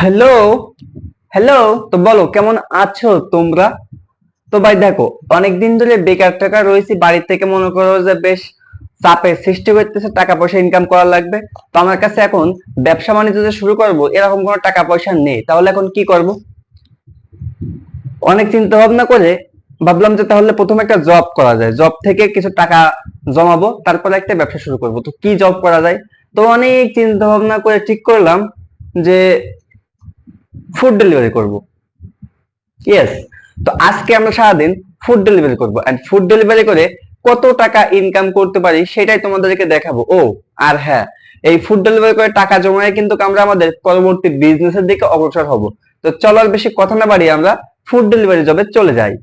Hello hello. তো বলো কেমন আছো তোমরা? তো ভাই দেখো, অনেকদিন ধরে বেকার টাকা রয়েছি বাড়ির থেকে, মনে করো যে বেশ চাপের সৃষ্টি করতেছে, টাকা পয়সা ইনকাম করা লাগবে। তো আমার কাছে এখন ব্যবসা বাণিজ্য যে শুরু করব এরকম কোনো টাকা পয়সা নেই, তাহলে এখন কি করব? অনেক চিন্তা ভাবনা করে ভাবলাম যে তাহলে প্রথমে একটা জব করা যায়, জব থেকে কিছু টাকা জমাবো, তারপরে একটা ব্যবসা শুরু করব। তো কি জব করা যায়? তো অনেক চিন্তা ভাবনা করে ঠিক করলাম যে ফুড ডেলিভারি করব। ইয়েস। তো আজকে আমরা সারাদিন ফুড ডেলিভারি করবো, এন্ড ফুড ডেলিভারি করে কত টাকা ইনকাম করতে পারি সেটাই তোমাদেরকে দেখাবো। ও আর হ্যাঁ, এই ফুড ডেলিভারি করে টাকা জমায় কিন্তু আমরা আমাদের পরবর্তী বিজনেসের দিকে অগ্রসর হব। তো চলো আর বেশি কথা না বাড়িয়ে আমরা ফুড ডেলিভারি জবে চলে যাই।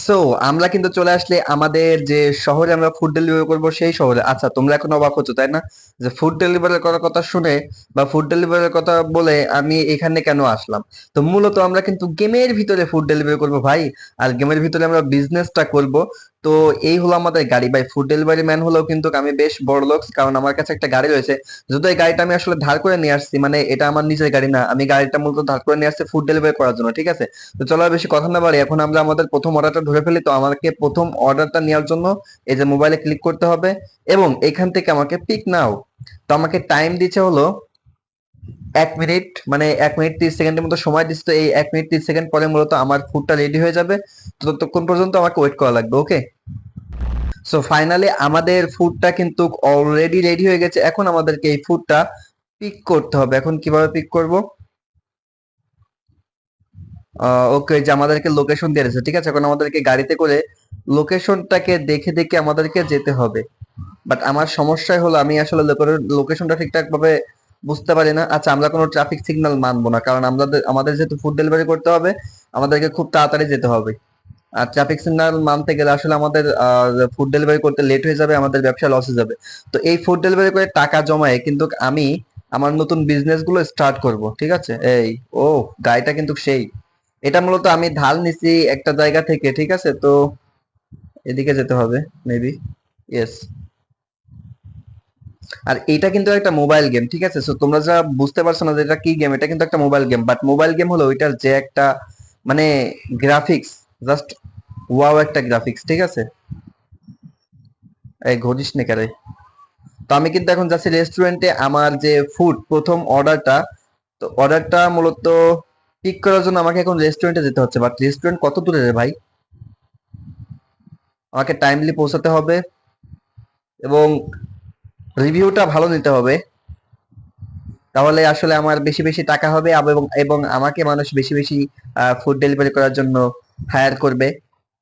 সো আমরা কিন্তু চলে আসলে আমাদের যে শহরে আমরা ফুড ডেলিভারি করব সেই শহরে। আচ্ছা, তোমরা এখন অবাক হচ্ছ তাই না, যে ফুড ডেলিভারি করার কথা শুনে বা ফুড ডেলিভারির কথা বলে আমি এখানে কেন আসলাম। তো মূলত আমরা কিন্তু গেমের ভিতরে ফুড ডেলিভারি করব ভাই, আর গেমের ভিতরে আমরা বিজনেসটা করব। তো এই হলো আমাদের গাড়ি ভাই। ফুড ডেলিভারি ম্যান হলেও কিন্তু আমি বেশ বড় লোক, কারণ আমার কাছে একটা গাড়ি রয়েছে। যদিও এই গাড়িটা আমি আসলে ধার করে নিয়ে আসছি, মানে এটা আমার নিজের গাড়ি না, আমি গাড়িটা মূলত ধার করে নিয়ে আসছি ফুড ডেলিভারি করার জন্য, ঠিক আছে। তো চলো আর বেশি কথা না বাড়ি, এখন আমরা আমাদের প্রথম অর্ডারটা ধরে ফেলি। তো আমাকে প্রথম অর্ডারটা নেওয়ার জন্য এই যে মোবাইলে ক্লিক করতে হবে এবং এখান থেকে আমাকে পিক নাও। তো আমাকে টাইম দিচ্ছে হলো 1 মিনিট, মানে 1 মিনিট 30 সেকেন্ডের মতো সময় দিচ্ছে। তো এই 1 মিনিট 30 সেকেন্ড পরে মূলত আমার ফুডটা রেডি হয়ে যাবে। তো ততক্ষণ পর্যন্ত আমাকে ওয়েট করা লাগবে, ওকে। সো ফাইনালি আমাদের ফুডটা কিন্তু অলরেডি রেডি হয়ে গেছে। এখন আমাদেরকে এই ফুডটা পিক করতে হবে। এখন কিভাবে পিক করব? ওকে, যে আমাদেরকে লোকেশন দিয়ে দিয়েছে, ঠিক আছে। এখন আমাদেরকে গাড়িতে করে লোকেশনটাকে দেখে দেখে আমাদেরকে যেতে হবে। বাট আমার সমস্যাই হলো আমি আসলে লোকেশনটা ঠিকঠাক ভাবে বুঝতে পারি না। আচ্ছা, আমরা কোনো ট্রাফিক সিগন্যাল মানবো না, কারণ আমাদের আমাদের যেহেতু ফুড ডেলিভারি করতে হবে, আমাদেরকে খুব তাড়াতাড়ি যেতে হবে। আর ট্রাফিক সিগন্যাল মানতে গেলে আসলে আমাদের ফুড ডেলিভারি করতে লেট হয়ে যাবে, আমাদের ব্যবসা লস হয়ে যাবে। তো এই ফুড ডেলিভারি করে টাকা জমায়ে কিন্তু আমি আমার নতুন বিজনেস গুলো স্টার্ট করব, ঠিক আছে। এই, ও, গাড়িটা কিন্তু সেই, এটা মূলত আমি ধার নিছি একটা জায়গা থেকে, ঠিক আছে। তো এদিকে যেতে হবে মেবি। ইয়েস। আর এটা কিন্তু একটা মোবাইল গেম, ঠিক আছে। সো তোমরা যা বুঝতে পারছো না যে এটা কি গেম, এটা কিন্তু একটা mobile game. But mobile game হলো ওইটার যে একটা মানে গ্রাফিক্স, জাস্ট ওয়াও একটা গ্রাফিক্স, ঠিক আছে। এই ঘটিস নে কারে। তো আমি কিন্তু এখন যাচ্ছি রেস্টুরেন্টে আমার যে ফুড প্রথম অর্ডারটা। তো অর্ডারটা মূলত পিক করার জন্য আমাকে এখন রেস্টুরেন্টে যেতে হচ্ছে। বাট রেস্টুরেন্ট কত দূরে রে ভাই? আমাকে টাইমলি পৌঁছাতে হবে এবং রিভিউটা ভালো নিতে হবে, তাহলে আসলে আমার বেশি বেশি টাকা হবে এবং এবং আমাকে মানুষ বেশি বেশি ফুড ডেলিভারি করার জন্য হায়ার করবে।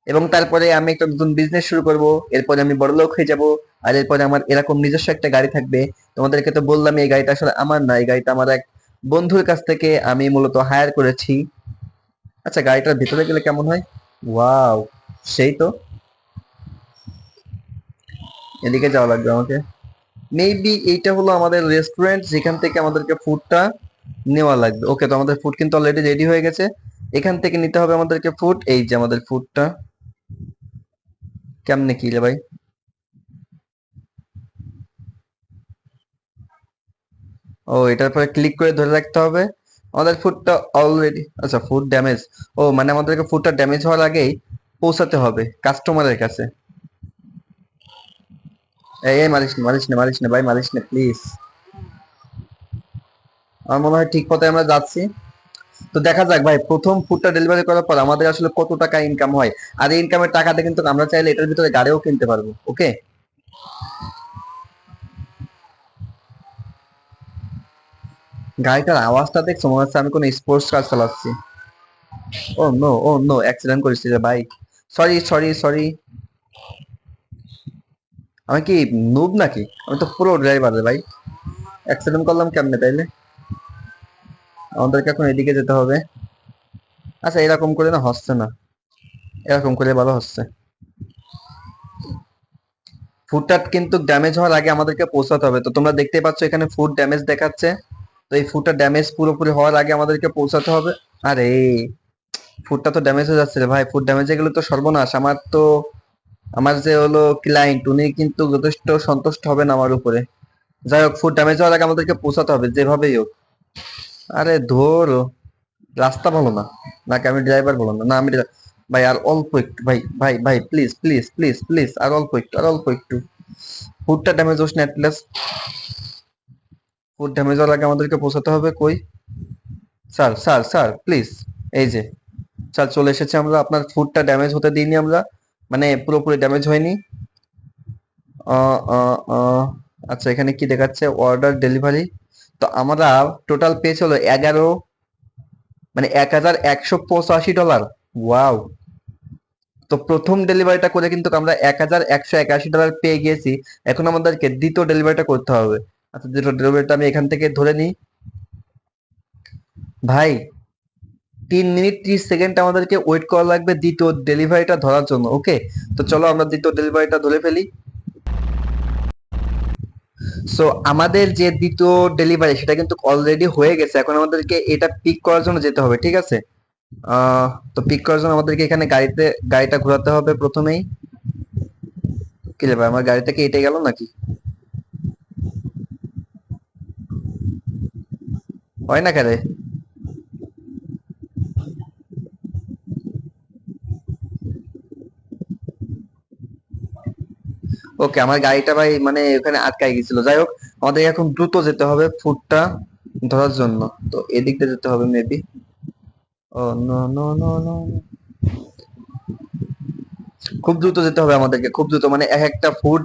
এবং তারপরে আমি একটা নতুন বিজনেস শুরু করব। এরপরে আমি বড়লোক হয়ে যাব। আর এরপরে আমার এরকম নিজস্ব একটা গাড়ি থাকবে। তোমাদেরকে তো বললাম এই গাড়িটা আসলে আমার না, এই গাড়িটা আমার এক বন্ধুর কাছ থেকে আমি মূলত হায়ার করেছি। আচ্ছা, গাড়িটার ভিতরে গেলে কেমন হয়? ওয়াও, সেই তো। এদিকে যাওয়া লাগবে আমাকে। মেবি এইটা হলো আমাদের রেস্টুরেন্ট যেখান থেকে আমাদেরকে ফুডটা নেওয়া লাগবে। ওকে, তো আমাদের ফুড কিন্তু অলরেডি রেডি হয়ে গেছে। এখান থেকে নিতে হবে আমাদেরকে ফুড। এই যে আমাদের ফুডটা। কেমনে কি রে ভাই? ও, এটার পরে ক্লিক করে ধরে রাখতে হবে। আমাদের ফুডটা অলরেডি, আচ্ছা ফুড ড্যামেজ। ও মানে আমাদেরকে ফুডটা ড্যামেজ হওয়ার আগেই পৌঁছাতে হবে কাস্টমারের কাছে। এই এই, মারিস না মারিস না মারিস না ভাই, মারিস না প্লিজ। আমার মনে হয় ঠিক পথে আমরা যাচ্ছি। তো দেখা যাক ভাই, প্রথম ফুডটা ডেলিভারি করার পর আমাদের আসলে কত টাকা ইনকাম হয়। আর এই ইনকামের টাকাতে কিন্তু আমরা চাইলে এটার ভিতরে গাড়িও কিনতে পারবো, ওকে। গাড়িটার আওয়াজটা দেখছো, মনে হচ্ছে আমি কোনো স্পোর্টস কার চালাচ্ছি। ও নো, ও নো, অ্যাক্সিডেন্ট করেছি রে ভাই। Sorry sorry sorry. আমি কি নুব নাকি? আমি তো পুরো ড্রাইভার রে ভাই। অ্যাক্সিডেন্ট করলাম কেমনে তাইলে? আমাদেরকে এখন এদিকে যেতে হবে। আচ্ছা, এরকম করে না হচ্ছে না, এরকম করে ভালো হচ্ছে। ফুডটা কিন্তু ড্যামেজ হওয়ার আগে আমাদেরকে পৌঁছাতে হবে। তো তোমরা দেখতেই পাচ্ছ এখানে ফুড ড্যামেজ দেখাচ্ছে। তো এই ফুডটা ড্যামেজ পুরোপুরি হওয়ার আগে আমাদেরকে পৌঁছাতে হবে। আরে, ফুডটা তো ড্যামেজ হয়ে যাচ্ছে রে ভাই। ফুড ড্যামেজ হয়ে গেলে তো সর্বনাশ। আমার তো, আমার যে হলো ক্লায়েন্ট, উনি কিন্তু যথেষ্ট সন্তুষ্ট হবেন আমার উপরে। যাই হোক, ফুড ড্যামেজ হওয়ার আগে আমাদেরকে পৌঁছাতে হবে যেভাবেই হোক। আরে ধরো, রাস্তা ভালো না, নাকি আমি ড্রাইভার ভালো না? না আমি ভাই আর অল্প একটু, ভাই ভাই ভাই প্লিজ প্লিজ প্লিজ প্লিজ, আর অল্প একটু, আর অল্প একটু। ফুডটা ড্যামেজ হোস না অ্যাটলিস্ট। ফুড ড্যামেজ হওয়ার আগে আমাদেরকে পৌঁছাতে হবে। কই স্যার, স্যার, স্যার প্লিজ, এই যে স্যার চলে এসেছে আমরা। আপনার ফুডটা ড্যামেজ হতে দিইনি আমরা, মানে পুরোপুরি ড্যামেজ হয়নি। আহ, আহ, আহ, আচ্ছা এখানে কি দেখাচ্ছে, অর্ডার ডেলিভারি। তো আমরা টোটাল পেয়েছি হলো 11, মানে $1185। ওয়াও। তো প্রথম ডেলিভারিটা করে কিন্তু আমরা $1181 পেয়ে গিয়েছি। এখন আমাদেরকে দ্বিতীয় ডেলিভারিটা করতে হবে। আচ্ছা দ্বিতীয় ডেলিভারিটা আমি এখান থেকে ধরে নিই। ভাই 3 মিনিট 30 সেকেন্ড আমাদেরকে ওয়েট করা লাগবে দ্বিতীয় ডেলিভারিটা ধরার জন্য। ওকে, তো চলো আমরা দ্বিতীয় ডেলিভারিটা ধরে ফেলি। সো আমাদের যে দ্বিতীয় ডেলিভারি সেটা কিন্তু অলরেডি হয়ে গেছে। এখন আমাদেরকে এটা পিক করার জন্য যেতে হবে, ঠিক আছে? আহ তো পিক করার জন্য আমাদেরকে এখানে গাড়িটা ঘোরাতে হবে প্রথমেই। কি রে ভাই, আমার গাড়িটা কি এটে গেল নাকি? হয় না কেন? ওকে, আমার গাড়িটা ভাই মানে ওখানে আটকাই গেছিল। যাই হোক, আমাদের এখন দ্রুত যেতে হবে ফুডটা ধরার জন্য। তো এদিক দিয়ে যেতে হবে মেবি। ও নো নো নো নো, খুব দ্রুত যেতে হবে আমাদেরকে, খুব দ্রুত। মানে এক একটা ফুড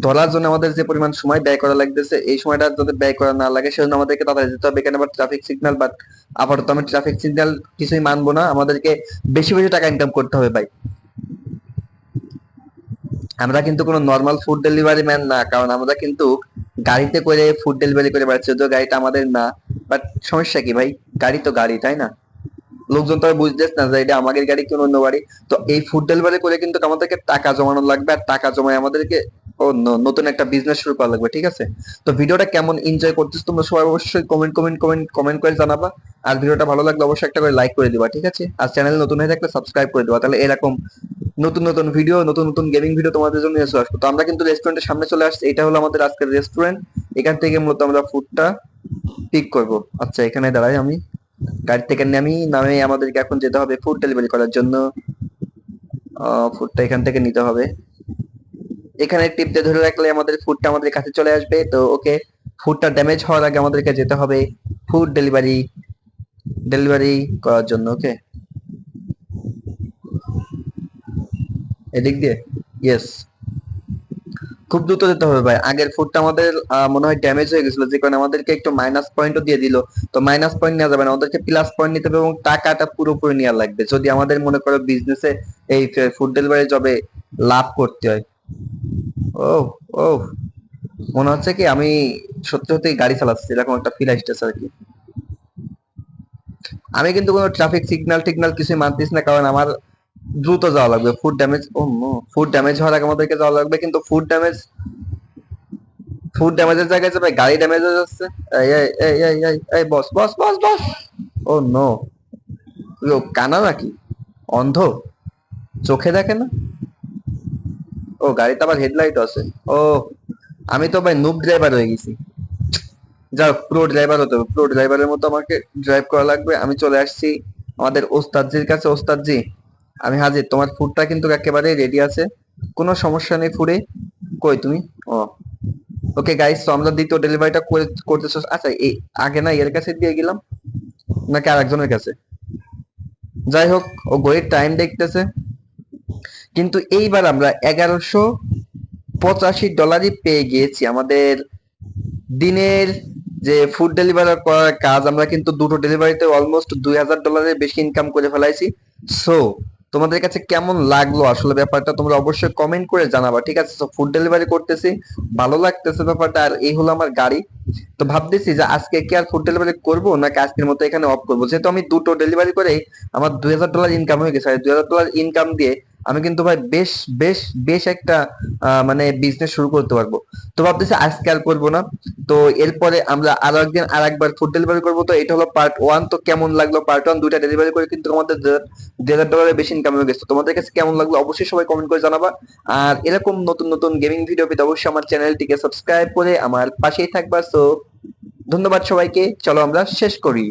ধরার জন্য আমাদের যে পরিমাণ সময় ব্যয় করা লাগতেছে, এই সময়টা যাতে ব্যয় করা না লাগে সেজন্য আমাদেরকে তাড়াতাড়ি যেতে হবে। এখানে আবার ট্রাফিক সিগন্যাল, বাট আপাতত আমি ট্রাফিক সিগন্যাল কিছুই মানবো না। আমাদেরকে বেশি বেশি টাকা ইনকাম করতে হবে ভাই। আমরা কিন্তু কোনো নর্মাল ফুড ডেলিভারি ম্যান না, কারণ আমরা কিন্তু গাড়িতে করে ফুড ডেলিভারি করে বেড়াচ্ছি, যদিও গাড়িটা আমাদের না। বাট সমস্যা কি ভাই, গাড়ি তো গাড়ি, তাই না? লোকজন তো আর বুঝতেছ না যে এটা আমাদের গাড়ি কোন অন্য গাড়ি। তো এই ফুড ডেলিভারি করে কিন্তু আমাদেরকে টাকা জমানো লাগবে, আর টাকা জমায় আমাদেরকে নতুন একটা বিজনেস শুরু করা লাগবে, ঠিক আছে? তো ভিডিওটা কেমন এনজয় করতেছ তোমরা সবাই অবশ্যই কমেন্ট করে জানাবা। আর ভিডিওটা ভালো লাগলে অবশ্যই একটা করে লাইক করে দিবা, ঠিক আছে? আর চ্যানেল নতুন হয়ে থাকলে সাবস্ক্রাইব করে দিবা, তাহলে এরকম নতুন নতুন ভিডিও, নতুন নতুন গেমিং ভিডিও তোমাদের জন্য নিয়ে চলে আসবো। তো আমরা কিন্তু রেস্টুরেন্টের সামনে চলে আসছি, এটা হলো আমাদের আজকের রেস্টুরেন্ট। এখান থেকে মূলত আমরা ফুডটা পিক করব। আচ্ছা এখানে দাঁড়াই আমি, গাড়ি থেকে নামে আমাদেরকে এখন যেতে হবে ফুড ডেলিভারি করার জন্য। ফুডটা এখান থেকে নিতে হবে। এখানে টিপ দিয়ে ধরে রাখলে আমাদের ফুডটা আমাদের কাছে চলে আসবে। তো ওকে, ফুডটা ড্যামেজ হওয়ার আগে আমাদেরকে যেতে হবে ফুড ডেলিভারি করার জন্য। ওকে, এদিক দিয়ে, ইয়েস। খুব দ্রুত যেতে হবে ভাই, আগের ফুডটা আমাদের মনে হয় ড্যামেজ হয়ে গেছিল, যে কারণে আমাদেরকে একটু মাইনাস পয়েন্টও দিয়ে দিল। তো মাইনাস পয়েন্ট নেওয়া যাবে না, ওদেরকে প্লাস পয়েন্ট নিতে হবে এবং টাকাটা পুরোপুরি নেওয়া লাগবে যদি আমাদের মনে করো বিজনেসে এই ফুড ডেলিভারি জবে লাভ করতে হয়। ও ও, মনে হচ্ছে কি আমি সত্যি সত্যি গাড়ি চালাচ্ছি, এরকম একটা ফিল আসতেছে আর কি। আমি কিন্তু কোনো ট্রাফিক সিগন্যাল টিগন্যাল কিছুই মানতেছি না, কারণ আমার দ্রুত যাওয়া লাগবে। ফুড ড্যামেজ, ও নো, ফুড ড্যামেজ হওয়ার আগে আমাদেরকে যাওয়া লাগবে, কিন্তু ফুড ড্যামেজের জায়গায় যাবে গাড়ি ড্যামেজ হয়ে যাচ্ছে। এই এই এই এই এই এই বস বস বস বস, ও নো, কানা নাকি, অন্ধ, চোখে দেখে না? ও গাড়িতে আবার হেডলাইট আছে। ও, আমি তো ভাই নুব ড্রাইভার হয়ে গেছি। যাও, প্রো ড্রাইভার হতে হবে, প্রো ড্রাইভারের মতো আমাকে ড্রাইভ করা লাগবে। আমি চলে আসছি আমাদের ওস্তাদজির কাছে। ওস্তাদজি, আমি হাজির, তোমার ফুডটা কিন্তু একেবারে রেডি আছে, কোনো সমস্যা নেই ফুডে। কই তুমি? ও ওকে গাইস, তো আমরা দ্বিতীয় ডেলিভারিটা করতেছ। আচ্ছা এই আগে না এর কাছে দিয়ে গেলাম নাকি আরেকজনের কাছে? যাই হোক, ও ঘড়ির টাইম দেখতেছে। কিন্তু এইবার আমরা $1185 পেয়ে গিয়েছি। আমাদের দিনের যে ফুড ডেলিভারি করার কাজ, আমরা কিন্তু দুটো ডেলিভারিতে অলমোস্ট $2000 বেশি ইনকাম করে ফেলাইছি। সো তোমাদের কাছে কেমন লাগলো আসলে ব্যাপারটা তোমরা অবশ্যই কমেন্ট করে জানাবা, ঠিক আছে? তো ফুড ডেলিভারি করতেছি, ভালো লাগতেছে ব্যাপারটা। আর এই হলো আমার গাড়ি। তো ভাবতেছি যে আজকে কি আর ফুড ডেলিভারি করবো নাকি আজকের মতো এখানে অফ করবো, যেহেতু আমি দুটো ডেলিভারি করে আমার $2000 ইনকাম হয়ে গেছে। আর $2000 ইনকাম দিয়ে আমি কিন্তু ভাই বেশ বেশ বেশ একটা মানে বিজনেস শুরু করতে পারবো। তো ভাবতেছি আজকে আর করবো না। তো এরপরে আমরা আরো একদিন আর একবার ফুড ডেলিভারি করবো। তো এটা হলো পার্ট 1। তো কেমন লাগলো পার্ট 1, দুইটা ডেলিভারি করে কিন্তু আমাদের $2000 বেশি ইনকাম হয়ে গেছে। তোমাদের কাছে কেমন লাগলো অবশ্যই সবাই কমেন্ট করে জানাবা। আর এরকম নতুন নতুন গেমিং ভিডিও পেতে অবশ্যই আমার চ্যানেলটিকে সাবস্ক্রাইব করে আমার পাশেই থাকবা। সো ধন্যবাদ সবাইকে, চলো আমরা শেষ করি।